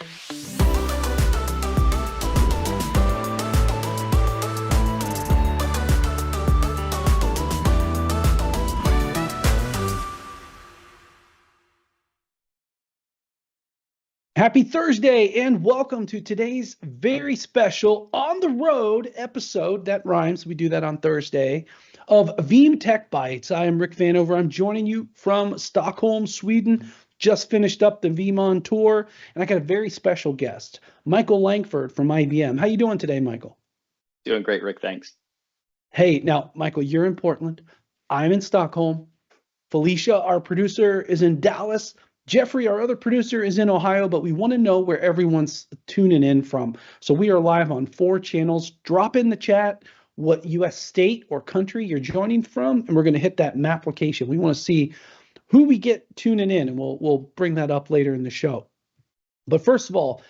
Happy Thursday and welcome to today's very special on the road episode. That rhymes. We do that on Thursday of Veeam Tech Bites. I am Rick Vanover. I'm joining you from Stockholm, Sweden. Just finished up the Veeam on tour, and I got a very special guest, Michael Langford from IBM. How you doing today, Michael? Doing great, Rick. Thanks. Hey, now, Michael, you're in Portland. I'm in Stockholm. Felicia, our producer, is in Dallas. Jeffrey, our other producer, is in Ohio, but we want to know where everyone's tuning in from. So we are live on 4 channels. Drop in the chat what U.S. state or country you're joining from, and we're going to hit that map location. We want to see who we get tuning in, and we'll bring that up later in the show. But first of all,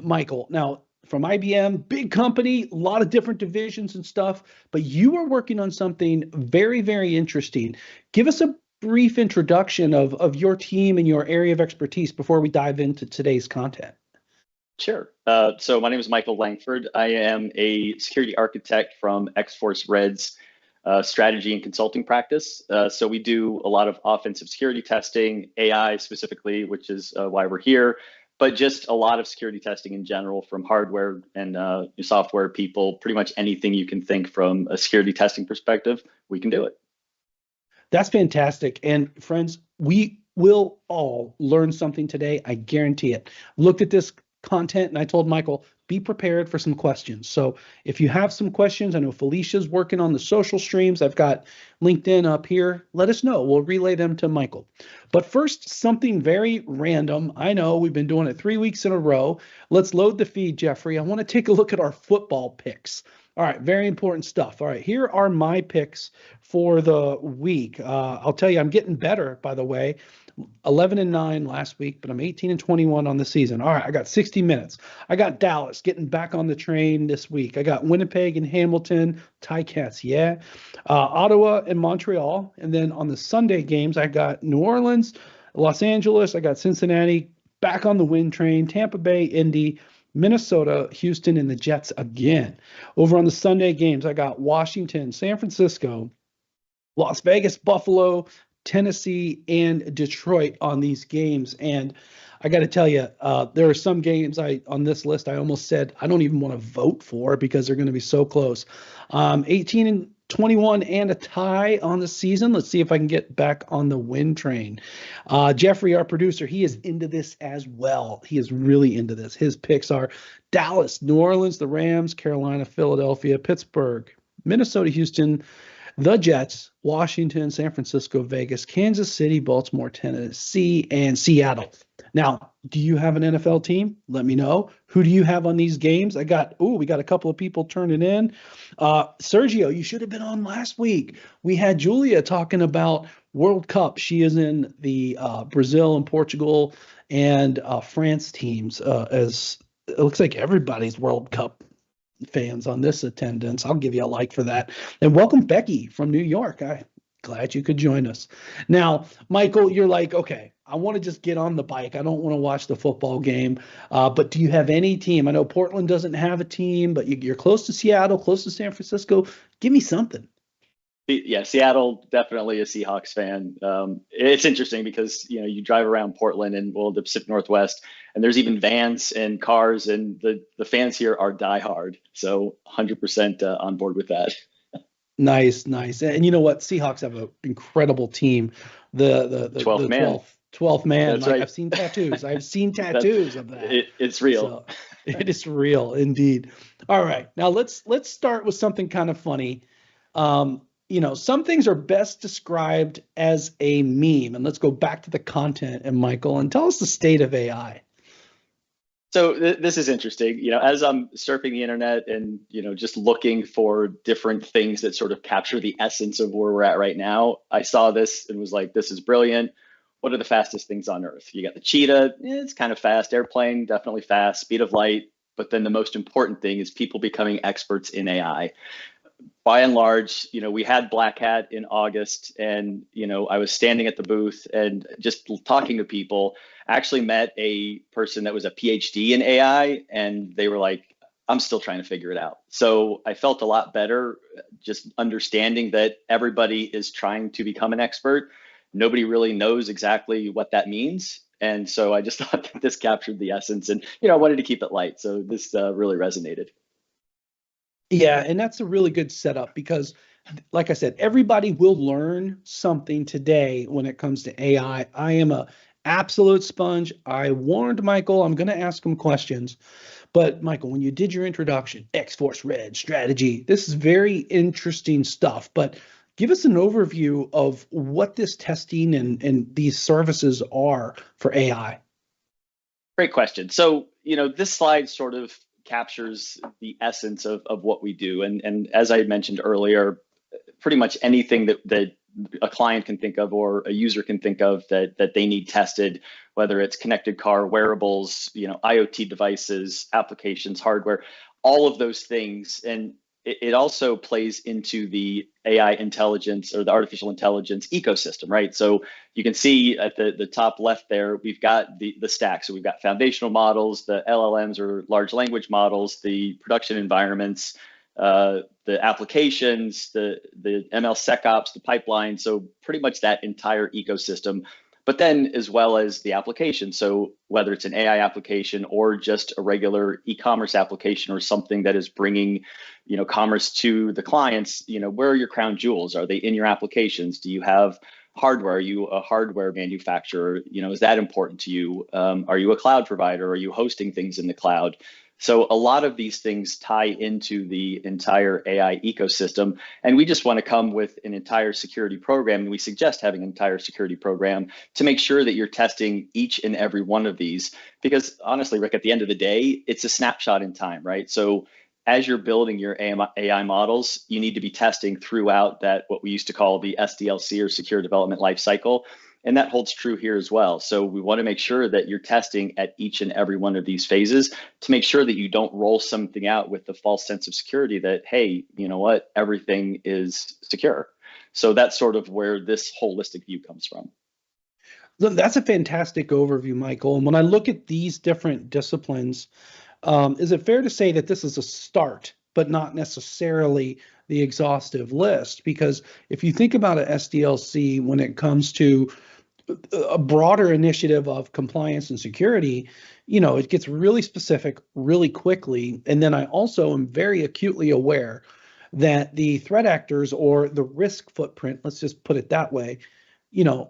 Michael, now from IBM, big company, a lot of different divisions and stuff, but you are working on something very, very interesting. Give us a brief introduction of your team and your area of expertise before we dive into today's content. Sure. So my name is Michael Langford. I am a security architect from X-Force Red's strategy and consulting practice. So we do a lot of offensive security testing, AI specifically, which is why we're here, but just a lot of security testing in general from hardware and software people, pretty much anything you can think from a security testing perspective, we can do it. That's fantastic. And friends, we will all learn something today. I guarantee it. Looked at this content and I told Michael, be prepared for some questions. So if you have some questions, I know Felicia's working on the social streams. I've got LinkedIn up here. Let us know. We'll relay them to Michael. But first, something very random. I know we've been doing it 3 weeks in a row. Let's load the feed, Jeffrey. I want to take a look at our football picks. All right, very important stuff. All right, here are my picks for the week. I'll tell you, I'm getting better, by the way. 11-9 last week, but I'm 18-21 on the season. All right, I got 60 minutes. I got Dallas getting back on the train this week. I got Winnipeg and Hamilton, Ticats, yeah. Ottawa and Montreal. And then on the Sunday games, I got New Orleans, Los Angeles. I got Cincinnati back on the win train, Tampa Bay, Indy, Minnesota, Houston, and the Jets again. Over on the Sunday games, I got Washington, San Francisco, Las Vegas, Buffalo, Tennessee, and Detroit on these games. And I got to tell you, there are some games on this list I almost said I don't even want to vote for because they're going to be so close. 18-21 and a tie on the season. Let's see if I can get back on the win train. Jeffrey, our producer, he is into this as well. He is really into this. His picks are Dallas, New Orleans, the Rams, Carolina, Philadelphia, Pittsburgh, Minnesota, Houston, the Jets, Washington, San Francisco, Vegas, Kansas City, Baltimore, Tennessee, and Seattle. Now, do you have an NFL team? Let me know. Who do you have on these games? we got a couple of people turning in. Sergio, you should have been on last week. We had Julia talking about World Cup. She is in the Brazil and Portugal and France teams. As it looks like everybody's World Cup fans on this attendance. I'll give you a like for that. And welcome Becky from New York. I'm glad you could join us. Now, Michael, you're like, okay, I want to just get on the bike. I don't want to watch the football game. But do you have any team? I know Portland doesn't have a team, but you're close to Seattle, close to San Francisco. Give me something. Yeah, Seattle, definitely a Seahawks fan. It's interesting because you drive around Portland and the Pacific Northwest, and there's even vans and cars, and the fans here are diehard. So 100% on board with that. Nice. And you know what? Seahawks have an incredible team. The 12th man. 12th man. That's right. I've seen tattoos. I've seen tattoos of that. It's real. So, it is real indeed. All right. Now let's start with something kind of funny. Some things are best described as a meme. And let's go back to the content, and Michael, and tell us the state of AI. So this is interesting. As I'm surfing the internet and, just looking for different things that sort of capture the essence of where we're at right now, I saw this and was like, this is brilliant. What are the fastest things on Earth? You got the cheetah. It's kind of fast. Airplane, definitely fast. Speed of light. But then the most important thing is people becoming experts in AI. by and large, we had Black Hat in August, and I was standing at the booth and just talking to people. I actually met a person that was a PhD in AI, and they were like, I'm still trying to figure it out. So I felt a lot better just understanding that everybody is trying to become an expert. Nobody really knows exactly what that means. And so I just thought that this captured the essence, and I wanted to keep it light. So this really resonated. Yeah, and that's a really good setup because, like I said, everybody will learn something today when it comes to AI. I am a absolute sponge. I warned Michael I'm going to ask him questions. But Michael, when you did your introduction, X-Force Red strategy, this is very interesting stuff. But give us an overview of what this testing and these services are for AI. Great question. So, this slide sort of captures the essence of what we do. And as I mentioned earlier, pretty much anything that a client can think of or a user can think of that they need tested, whether it's connected car, wearables, IoT devices, applications, hardware, all of those things. And it also plays into the AI intelligence or the artificial intelligence ecosystem, right? So you can see at the top left there, we've got the stack. So we've got foundational models, the LLMs or large language models, the production environments, the applications, the ML SecOps, the pipeline. So pretty much that entire ecosystem. But then as well as the application. So whether it's an AI application or just a regular e-commerce application or something that is bringing, commerce to the clients, where are your crown jewels? Are they in your applications? Do you have hardware? Are you a hardware manufacturer? Is that important to you? Are you a cloud provider? Are you hosting things in the cloud? So a lot of these things tie into the entire AI ecosystem, and we just want to come with an entire security program, and we suggest having an entire security program to make sure that you're testing each and every one of these, because honestly, Rick, at the end of the day, it's a snapshot in time, right? So as you're building your AI models, you need to be testing throughout that, what we used to call the SDLC or secure development lifecycle. And that holds true here as well. So we want to make sure that you're testing at each and every one of these phases to make sure that you don't roll something out with the false sense of security that, hey, you know what, everything is secure. So that's sort of where this holistic view comes from. That's a fantastic overview, Michael. And when I look at these different disciplines, is it fair to say that this is a start, but not necessarily the exhaustive list? Because if you think about an SDLC when it comes to a broader initiative of compliance and security, it gets really specific really quickly. And then I also am very acutely aware that the threat actors or the risk footprint, let's just put it that way,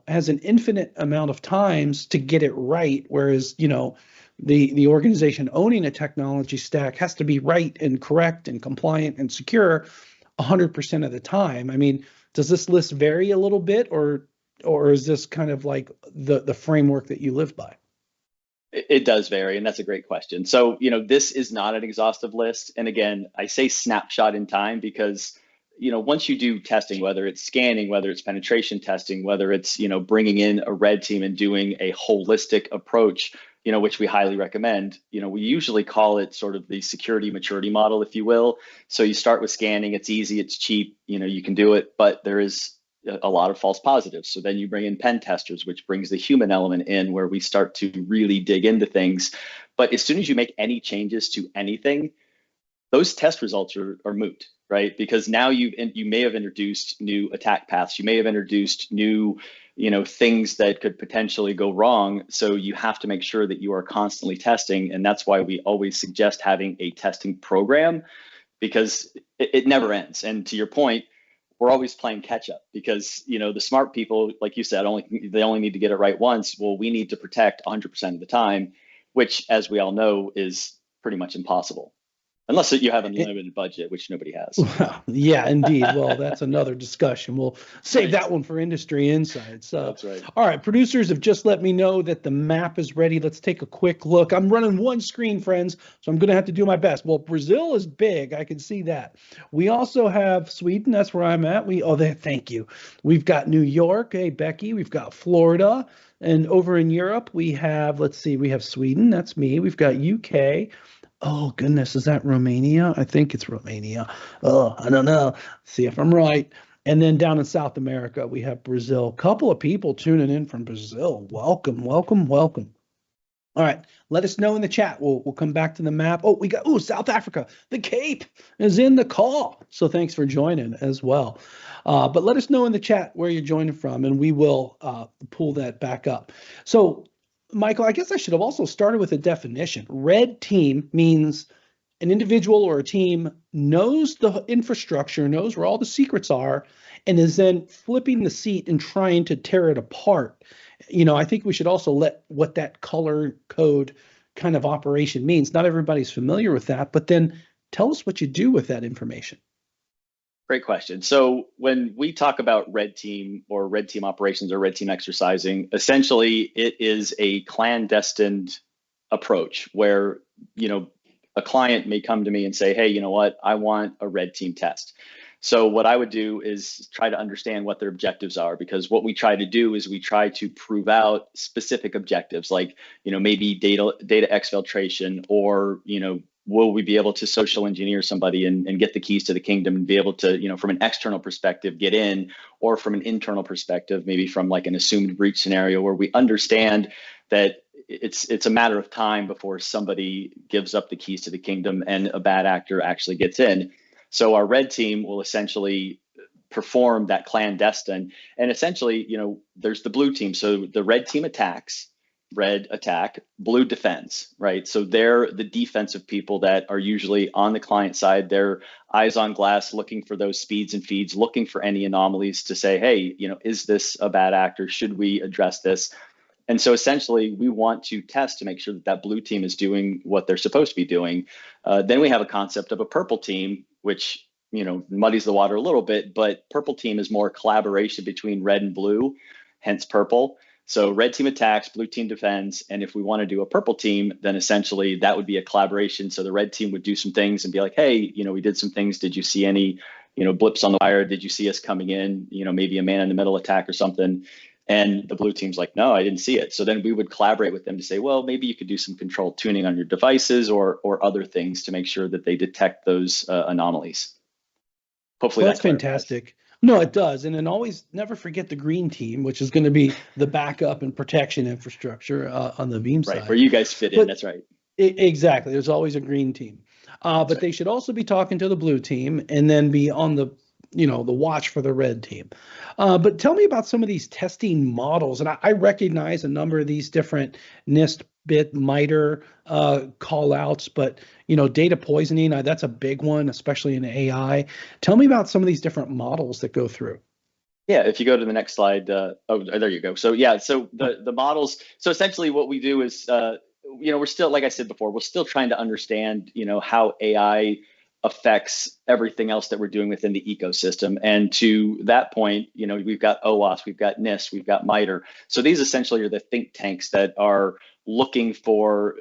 has an infinite amount of times to get it right. Whereas, the organization owning a technology stack has to be right and correct and compliant and secure 100% of the time. I mean, does this list vary a little bit, or is this kind of like the framework that you live by? It does vary, and that's a great question. So, this is not an exhaustive list. And again, I say snapshot in time because, once you do testing, whether it's scanning, whether it's penetration testing, whether it's, bringing in a red team and doing a holistic approach, which we highly recommend, we usually call it sort of the security maturity model, if you will. So you start with scanning, it's easy, it's cheap, you can do it, but there is a lot of false positives. So then you bring in pen testers, which brings the human element in where we start to really dig into things. But as soon as you make any changes to anything, those test results are moot, right? Because now you may have introduced new attack paths, you may have introduced new, things that could potentially go wrong. So you have to make sure that you are constantly testing, and that's why we always suggest having a testing program, because it never ends. And to your point, we're always playing catch up because the smart people, like you said, they only need to get it right once. Well, we need to protect 100% of the time, which, as we all know, is pretty much impossible. Unless you have an unlimited budget, which nobody has. Well, yeah, indeed. Well, that's another discussion. We'll save that one for industry insights. That's right. All right, producers have just let me know that the map is ready. Let's take a quick look. I'm running one screen, friends, so I'm going to have to do my best. Well, Brazil is big. I can see that. We also have Sweden. That's where I'm at. Thank you. We've got New York. Hey, Becky. We've got Florida. And over in Europe, we have, let's see, we have Sweden. That's me. We've got UK. Oh goodness, is that Romania? I think it's Romania. Oh, I don't know. See if I'm right. And then down in South America, we have Brazil. Couple of people tuning in from Brazil. Welcome, welcome, welcome. All right, let us know in the chat. We'll come back to the map. Oh, we got South Africa. The Cape is in the call. So thanks for joining as well. But let us know in the chat where you're joining from, and we will pull that back up. So, Michael, I guess I should have also started with a definition. Red team means an individual or a team knows the infrastructure, knows where all the secrets are, and is then flipping the seat and trying to tear it apart. I think we should also let what that color code kind of operation means. Not everybody's familiar with that, but then tell us what you do with that information. Great question. So when we talk about red team or red team operations or red team exercising, essentially it is a clandestine approach where, a client may come to me and say, hey, you know what, I want a red team test. So what I would do is try to understand what their objectives are, because what we try to do is we try to prove out specific objectives, like, maybe data exfiltration, or, will we be able to social engineer somebody and get the keys to the kingdom and be able to, from an external perspective, get in, or from an internal perspective, maybe from like an assumed breach scenario where we understand that it's a matter of time before somebody gives up the keys to the kingdom and a bad actor actually gets in. So our red team will essentially perform that clandestine, and essentially, there's the blue team. So the red team attacks, red attack, blue defends, right? So they're the defensive people that are usually on the client side. They're eyes on glass, looking for those speeds and feeds, looking for any anomalies to say, hey, is this a bad actor? Should we address this? And so essentially, we want to test to make sure that that blue team is doing what they're supposed to be doing. Then we have a concept of a purple team, which muddies the water a little bit, but purple team is more collaboration between red and blue, hence purple. So red team attacks, blue team defends, and if we want to do a purple team, then essentially that would be a collaboration. So the red team would do some things and be like, hey, we did some things. Did you see any, blips on the wire? Did you see us coming in? Maybe a man in the middle attack or something. And the blue team's like, no, I didn't see it. So then we would collaborate with them to say, well, maybe you could do some control tuning on your devices or other things to make sure that they detect those anomalies. Hopefully Well, that's fantastic. No, it does. And then always never forget the green team, which is going to be the backup and protection infrastructure on the Veeam side. Right, where you guys fit in, that's right. Exactly. There's always a green team. But right. They should also be talking to the blue team and then be on the watch for the red team. But tell me about some of these testing models. And I recognize a number of these different NIST, BIT, MITRE call outs, but data poisoning, that's a big one, especially in AI. Tell me about some of these different models that go through. Yeah, if you go to the next slide. There you go. So yeah, so the models. So essentially, what we do is, we're still, like I said before, we're still trying to understand, how AI affects everything else that we're doing within the ecosystem. And to that point, we've got OWASP, we've got NIST, we've got MITRE. So these essentially are the think tanks that are looking for,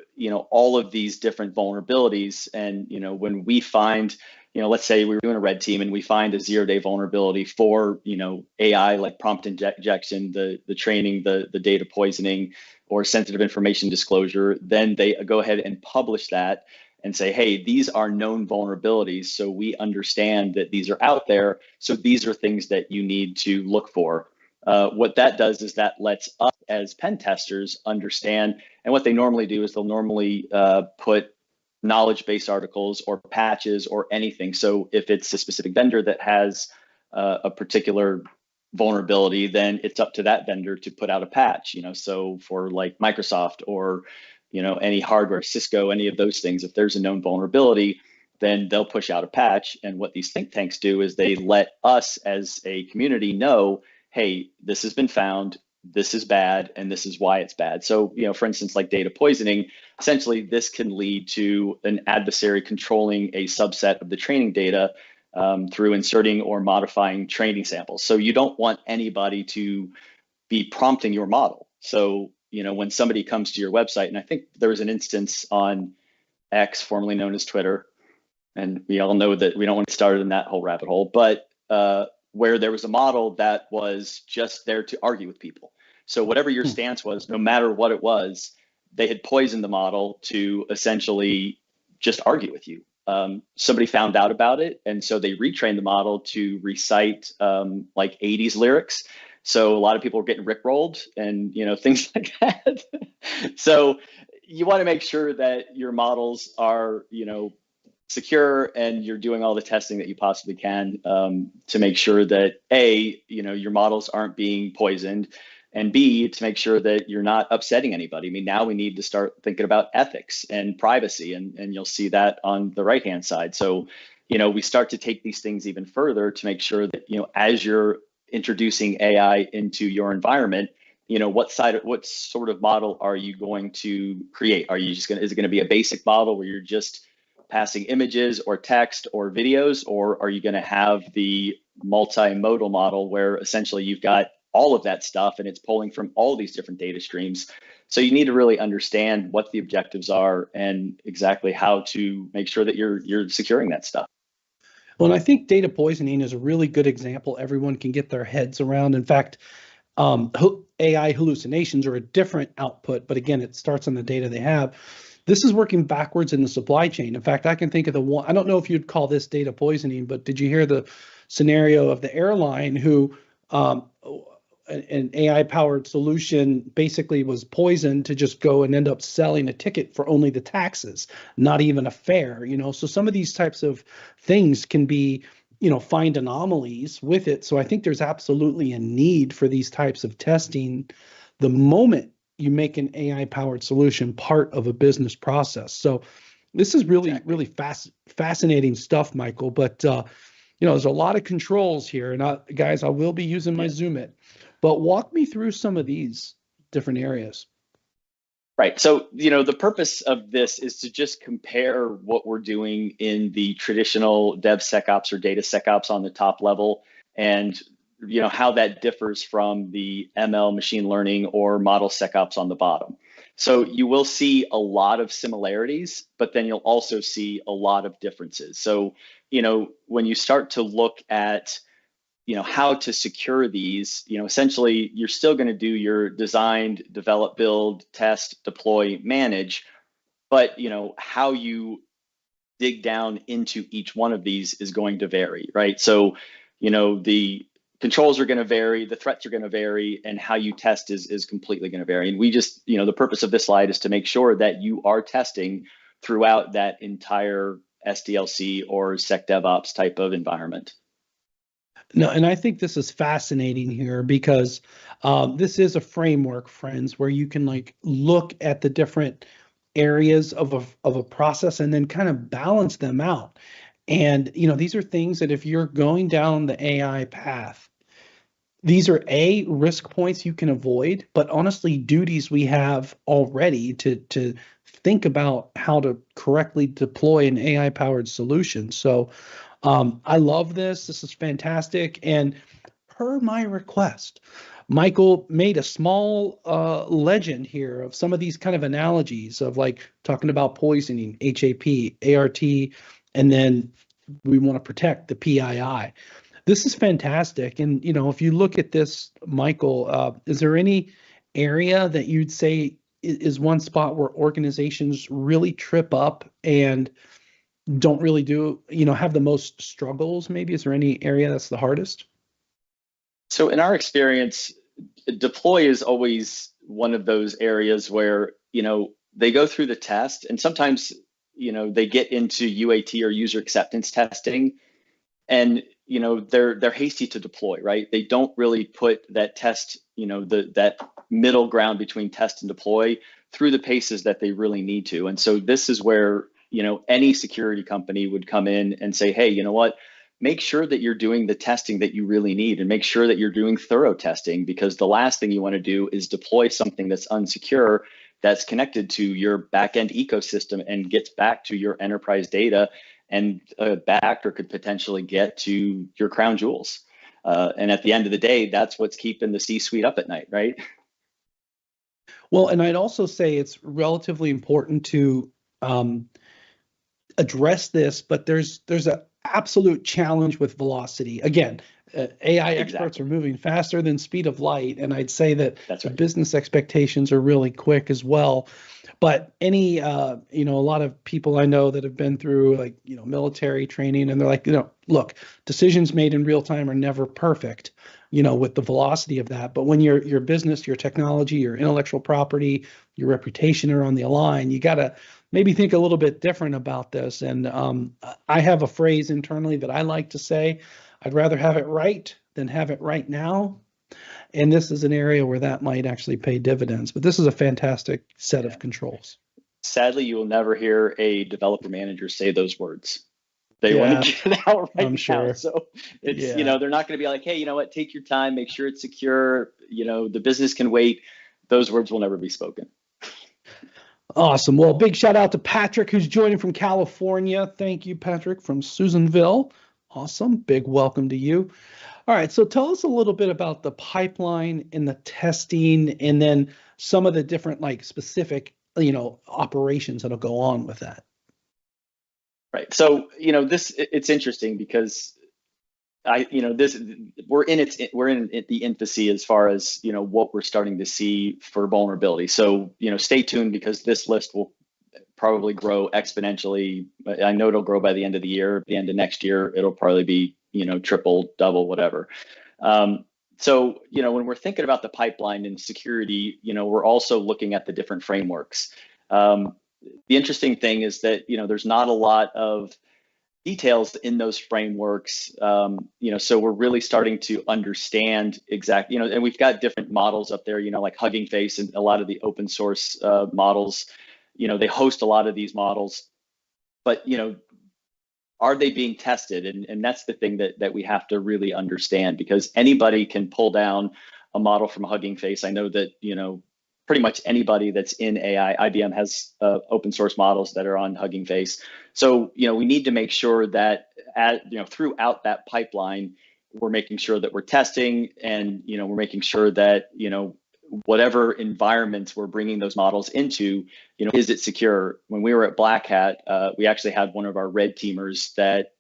all of these different vulnerabilities. And, when we find, let's say we were doing a red team and we find a 0-day vulnerability for, AI, like prompt injection, the training, the data poisoning, or sensitive information disclosure, then they go ahead and publish that and say, hey, these are known vulnerabilities. So we understand that these are out there. So these are things that you need to look for. What that does is that lets us as pen testers understand. And what they normally do is they'll normally put knowledge-based articles or patches or anything. So if it's a specific vendor that has a particular vulnerability, then it's up to that vendor to put out a patch. So for like Microsoft or any hardware, Cisco, any of those things, if there's a known vulnerability, then they'll push out a patch. And what these think tanks do is they let us as a community know, hey, this has been found, this is bad, and this is why it's bad. So, for instance, like data poisoning, essentially this can lead to an adversary controlling a subset of the training data through inserting or modifying training samples. So you don't want anybody to be prompting your model. So, when somebody comes to your website, and I think there was an instance on X, formerly known as Twitter, and we all know that we don't want to start in that whole rabbit hole, but where there was a model that was just there to argue with people. So whatever your stance was, no matter what it was, they had poisoned the model to essentially just argue with you. Somebody found out about it, and so they retrained the model to recite like 80s lyrics. So a lot of people were getting rickrolled and things like that. So you want to make sure that your models are secure and you're doing all the testing that you possibly can to make sure that A, your models aren't being poisoned, and B, to make sure that you're not upsetting anybody. I mean, now we need to start thinking about ethics and privacy, and you'll see that on the right-hand side. So, we start to take these things even further to make sure that, as you're introducing AI into your environment, what sort of model are you going to create? Is it going to be a basic model where you're just passing images or text or videos, or are you going to have the multimodal model where essentially you've got all of that stuff and it's pulling from all these different data streams? So you need to really understand what the objectives are and exactly how to make sure that you're securing that stuff. Well, and I think data poisoning is a really good example everyone can get their heads around. In fact, AI hallucinations are a different output, but again, it starts on the data they have. This is working backwards in the supply chain. In fact, I can think of the one, I don't know if you'd call this data poisoning, but did you hear the scenario of the airline who an AI-powered solution basically was poisoned to just go and end up selling a ticket for only the taxes, not even a fare, So some of these types of things can be, find anomalies with it. So I think there's absolutely a need for these types of testing the moment you make an AI-powered solution part of a business process. So this is really fascinating stuff, Michael. But there's a lot of controls here, and guys, I will be using my Zoom it. But walk me through some of these different areas. Right. So, the purpose of this is to just compare what we're doing in the traditional DevSecOps or data SecOps on the top level, and how that differs from the ML machine learning or model SecOps on the bottom. So you will see a lot of similarities, but then you'll also see a lot of differences. So, when you start to look at how to secure these, essentially you're still going to do your design, develop, build, test, deploy, manage, but how you dig down into each one of these is going to vary, right? So, the controls are going to vary, the threats are going to vary, and how you test is completely going to vary. And we just, the purpose of this slide is to make sure that you are testing throughout that entire SDLC or SecDevOps type of environment. No, and I think this is fascinating here because this is a framework, friends, where you can look at the different areas of a process and then kind of balance them out. And these are things that if you're going down the AI path, these are risk points you can avoid, but honestly, duties we have already to think about how to correctly deploy an AI-powered solution. So I love this. This is fantastic. And per my request, Michael made a small legend here of some of these kind of analogies of talking about poisoning, HAP, ART, and then we want to protect the PII. This is fantastic. And, if you look at this, Michael, is there any area that you'd say is one spot where organizations really trip up and don't really have the most struggles? Maybe is there any area that's the hardest? So in our experience, deploy is always one of those areas where they go through the test, and sometimes they get into UAT or user acceptance testing, and they're hasty to deploy, right? They don't really put that test, that middle ground between test and deploy through the paces that they really need to. And so this is where any security company would come in and say, hey, you know what? Make sure that you're doing the testing that you really need, and make sure that you're doing thorough testing, because the last thing you want to do is deploy something that's unsecure, that's connected to your backend ecosystem and gets back to your enterprise data and back or could potentially get to your crown jewels. And at the end of the day, that's what's keeping the C-suite up at night, right? Well, and I'd also say it's relatively important to address this, but there's an absolute challenge with velocity. Again, AI experts are moving faster than speed of light, and I'd say that the business expectations are really quick as well. But any, a lot of people I know that have been through like, military training, and they're like, look, decisions made in real time are never perfect, with the velocity of that. But when your business, your technology, your intellectual property, your reputation are on the line, you got to maybe think a little bit different about this. And I have a phrase internally that I like to say: I'd rather have it right than have it right now. And this is an area where that might actually pay dividends. But this is a fantastic set of controls. Sadly, you will never hear a developer manager say those words. They want Yeah, to get it out right I'm now. sure. So it's, Yeah. they're not going to be like, hey, you know what, take your time, make sure it's secure, the business can wait. Those words will never be spoken. Awesome. Well, big shout out to Patrick, who's joining from California. Thank you, Patrick, from Susanville. Awesome. Big welcome to you. All right. So tell us a little bit about the pipeline and the testing, and then some of the different, like, specific, operations that'll go on with that. Right. So, it's interesting because we're in the infancy as far as, what we're starting to see for vulnerability. So, stay tuned, because this list will probably grow exponentially. I know it'll grow by the end of the year. At the end of next year, it'll probably be, triple, double, whatever. So, when we're thinking about the pipeline and security, we're also looking at the different frameworks. The interesting thing is that, there's not a lot of details in those frameworks. So we're really starting to understand exactly, and we've got different models up there, like Hugging Face and a lot of the open source models. They host a lot of these models, but are they being tested? And that's the thing that we have to really understand, because anybody can pull down a model from Hugging Face. I know that pretty much anybody that's in AI, IBM has open source models that are on Hugging Face. So we need to make sure that throughout that pipeline, we're making sure that we're testing, and we're making sure that whatever environments we're bringing those models into, is it secure? When we were at Black Hat, we actually had one of our red teamers that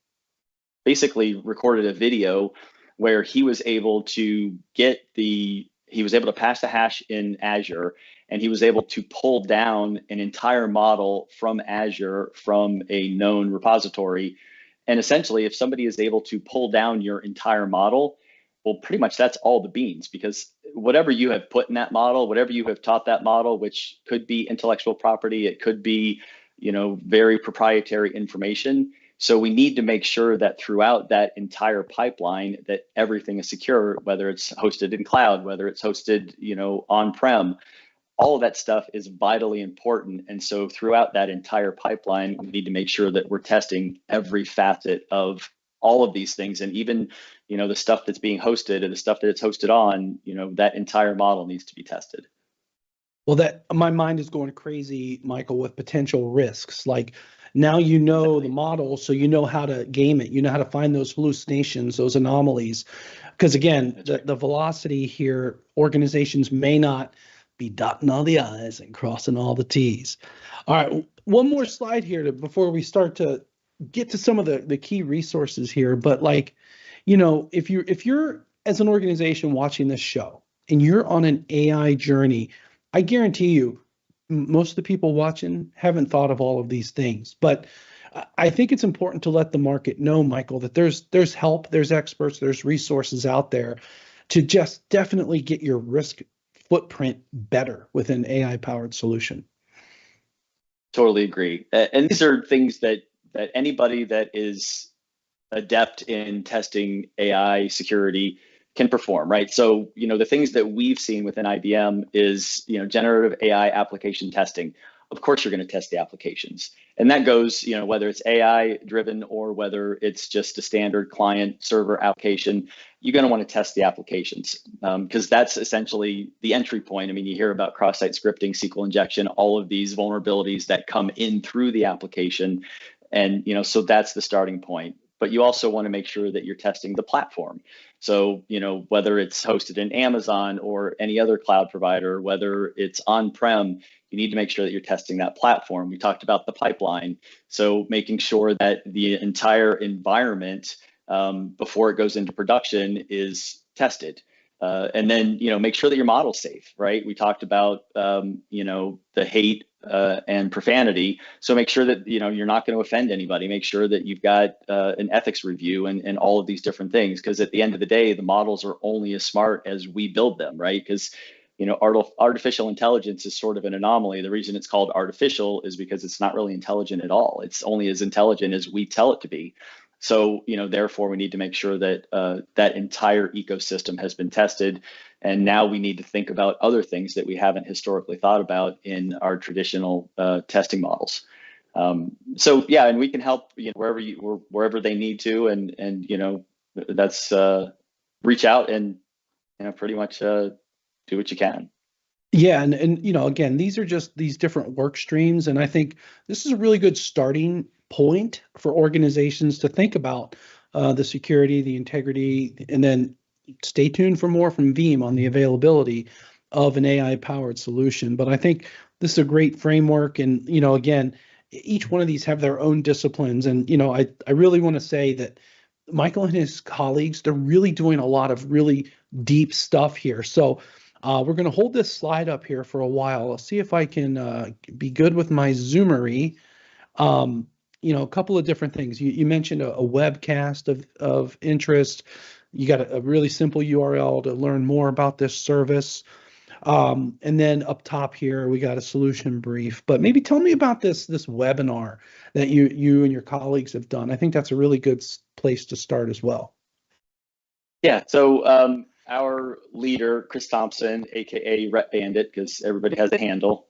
basically recorded a video where he was able to pass the hash in Azure, and he was able to pull down an entire model from Azure from a known repository. And essentially, if somebody is able to pull down your entire model, well, pretty much that's all the beans, because whatever you have put in that model, whatever you have taught that model, which could be intellectual property, it could be, very proprietary information. So we need to make sure that throughout that entire pipeline, that everything is secure, whether it's hosted in cloud, whether it's hosted, on-prem. All of that stuff is vitally important. And so throughout that entire pipeline, we need to make sure that we're testing every facet of all of these things. And even, the stuff that's being hosted and the stuff that it's hosted on, that entire model needs to be tested. Well, that my mind is going crazy, Michael, with potential risks. Like, now the model, so you know how to game it. You know how to find those hallucinations, those anomalies. Because again, the velocity here, organizations may not be dotting all the I's and crossing all the T's. All right, one more slide here before we start to get to some of the key resources here. But like, if you're as an organization watching this show and you're on an AI journey, I guarantee you, most of the people watching haven't thought of all of these things. But I think it's important to let the market know, Michael, that there's help, there's experts, there's resources out there to just definitely get your risk footprint better with an AI-powered solution. Totally agree. And these are things that anybody that is adept in testing AI security can perform, right? So, the things that we've seen within IBM is, generative AI application testing. Of course, you're going to test the applications. And that goes, whether it's AI driven or whether it's just a standard client server application, you're going to want to test the applications, because that's essentially the entry point. I mean, you hear about cross-site scripting, SQL injection, all of these vulnerabilities that come in through the application. And, so that's the starting point. But you also want to make sure that you're testing the platform. So, whether it's hosted in Amazon or any other cloud provider, whether it's on-prem, you need to make sure that you're testing that platform. We talked about the pipeline. So making sure that the entire environment before it goes into production is tested. And then, make sure that your model's safe, right? We talked about, the hate and profanity. So make sure that you're not going to offend anybody. Make sure that you've got an ethics review and all of these different things. Because at the end of the day, the models are only as smart as we build them, right? Because artificial intelligence is sort of an anomaly. The reason it's called artificial is because it's not really intelligent at all. It's only as intelligent as we tell it to be. So, therefore, we need to make sure that that entire ecosystem has been tested. And now we need to think about other things that we haven't historically thought about in our traditional testing models. So, yeah, and we can help wherever they need to, and that's reach out and pretty much do what you can. Yeah, and again, these are just these different work streams, and I think this is a really good starting point for organizations to think about the security, the integrity, and then stay tuned for more from Veeam on the availability of an AI-powered solution. But I think this is a great framework, and again, each one of these have their own disciplines, and I really want to say that Michael and his colleagues, they're really doing a lot of really deep stuff here. So we're going to hold this slide up here for a while. I'll see if I can be good with my Zoomery. A couple of different things. You mentioned a webcast of interest. You got a really simple URL to learn more about this service. And then up top here, we got a solution brief. But maybe tell me about this webinar that you and your colleagues have done. I think that's a really good place to start as well. Yeah, so our leader, Chris Thompson, aka Rep Bandit, because everybody has a handle,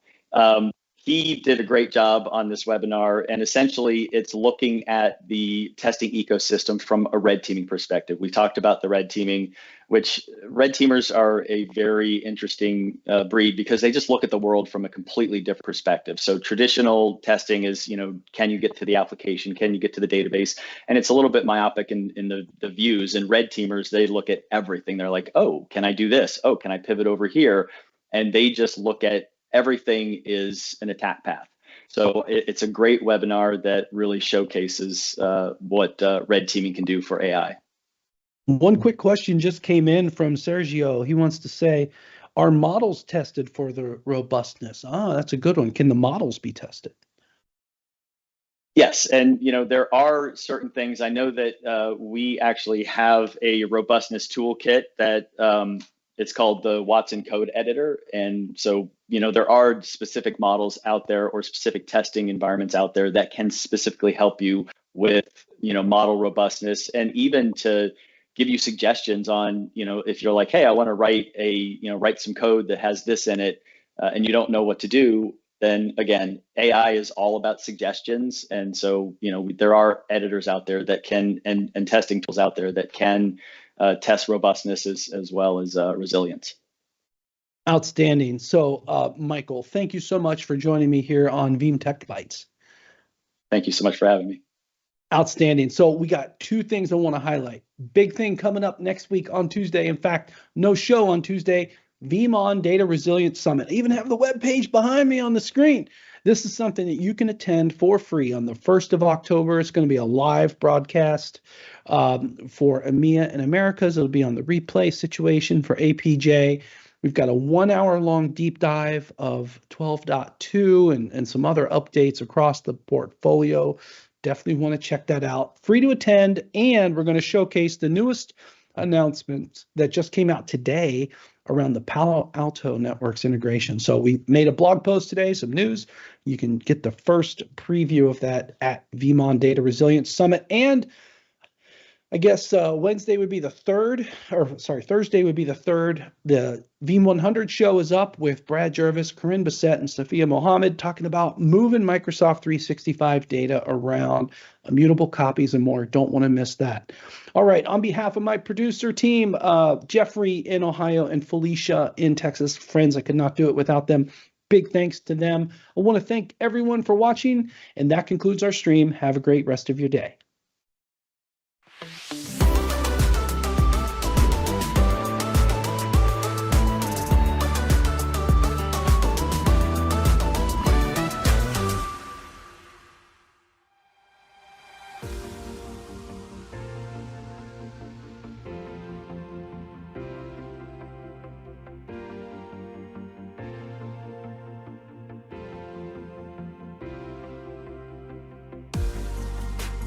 he did a great job on this webinar, and essentially it's looking at the testing ecosystem from a red teaming perspective. We talked about the red teaming, which red teamers are a very interesting breed because they just look at the world from a completely different perspective. So traditional testing is, can you get to the application? Can you get to the database? And it's a little bit myopic in the views. And red teamers, they look at everything. They're like, oh, can I do this? Oh, can I pivot over here? And they just look at everything is an attack path. So it's a great webinar that really showcases what red teaming can do for AI. One quick question just came in from Sergio. He wants to say, are models tested for the robustness? That's a good one. Can the models be tested? Yes, and there are certain things. I know that we actually have a robustness toolkit that it's called the Watson Code Editor. And so, there are specific models out there or specific testing environments out there that can specifically help you with, model robustness, and even to give you suggestions on, if you're like, hey, I want to write some code that has this in it, and you don't know what to do, then again, AI is all about suggestions. And so, there are editors out there that can, and testing tools out there that can test robustness as well as resilience. Outstanding. So, Michael, thank you so much for joining me here on Veeam Tech Bites. Thank you so much for having me. Outstanding. So we got two things I want to highlight. Big thing coming up next week on Tuesday. In fact, no show on Tuesday. Veeam on Data Resilience Summit. I even have the web page behind me on the screen. This is something that you can attend for free on the 1st of October. It's going to be a live broadcast for EMEA and Americas. It'll be on the replay situation for APJ. We've got a 1 hour long deep dive of 12.2 and some other updates across the portfolio. Definitely want to check that out. Free to attend, and we're going to showcase the newest announcements that just came out today around the Palo Alto Networks integration. So we made a blog post today, some news. You can get the first preview of that at Veeam on Data Resilience Summit. And I guess Thursday would be the third. The Veeam 100 show is up with Brad Jervis, Corinne Bassett, and Sophia Mohammed talking about moving Microsoft 365 data around, immutable copies, and more. Don't want to miss that. All right, on behalf of my producer team, Jeffrey in Ohio and Felicia in Texas, friends, I could not do it without them. Big thanks to them. I want to thank everyone for watching, and that concludes our stream. Have a great rest of your day.